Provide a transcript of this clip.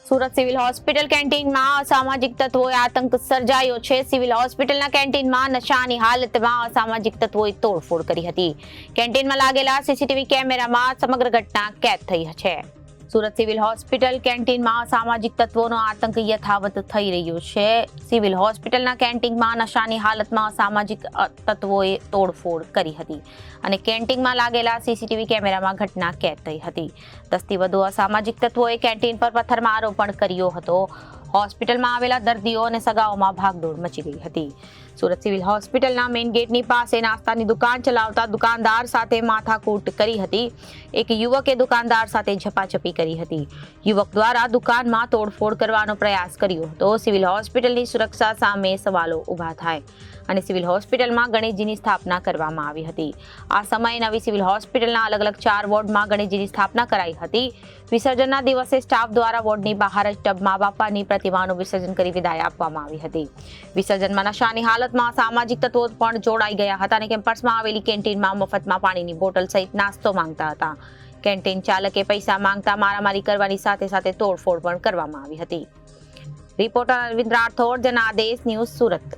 Surat civil hospital કેન્ટીનમાં અસામાજિક તત્વોએ આતંક સર્જાયો છે। સિવિલ હોસ્પિટલના કેન્ટીનમાં નશાની હાલતમાં અસામાજિક તત્વોએ તોડફોડ કરી હતી। કેન્ટીનમાં લાગેલા સીસીટીવી કેમેરામાં સમગ્ર ઘટના કેદ થઈ છે। સુરત સિવિલ હોસ્પિટલ કેન્ટીનમાં અસામાજિક તત્વોનો આતંક યથાવત થઈ રહ્યો છે। સિવિલ હોસ્પિટલના કેન્ટીનમાં નશાની હાલતમાં અસામાજિક તત્વોએ તોડફોડ કરી હતી અને કેન્ટીનમાં લાગેલા સીસીટીવી કેમેરામાં ઘટના કેદ થઈ હતી। 10 થી વધુ અસામાજિક તત્વોએ કેન્ટીન પર પથ્થરમારો પણ કર્યો હતો। હોસ્પિટલમાં આવેલા દર્દીઓ અને સગાઓમાં ભાગદોડ મચી ગઈ હતી। સુરત સિવિલ હોસ્પિટલના મેઇન ગેટની પાસે નાસ્તાની દુકાન ચલાવતા દુકાનદાર સાથે માથાકૂટ કરી હતી। એક યુવકે દુકાનદાર સાથે ઝપાઝપી કરી હતી। યુવક દ્વારા દુકાનમાં તોડફોડ કરવાનો પ્રયાસ કર્યો હતો। સિવિલ હોસ્પિટલની સુરક્ષા સામે સવાલો ઊભા થાય અને સિવિલ હોસ્પિટલમાં ગણેશજીની સ્થાપના કરવામાં આવી હતી। આ સમયે નવી સિવિલ હોસ્પિટલના અલગ અલગ 4 વોર્ડમાં ગણેશજીની સ્થાપના કરાઈ હતી। વિસર્જનના દિવસે સ્ટાફ દ્વારા વોર્ડની બહાર જ ટબમાં બાપાની પ્રતિમાનું વિસર્જન કરી વિદાય આપવામાં આવી હતી। વિસર્જનમાં નશાની હાલતમાં સામાજિક તત્વો પણ જોડાઈ ગયા હતા અને કેમ્પસમાં આવેલી કેન્ટીનમાં મફતમાં પાણીની બોટલ સહિત નાસ્તો માંગતા હતા। કેન્ટીન ચાલકે પૈસા માંગતા મારામારી કરવાની સાથે સાથે તોડફોડ પણ કરવામાં આવી હતી। Reporter Arvind Rathod, Janadesh news, Surat.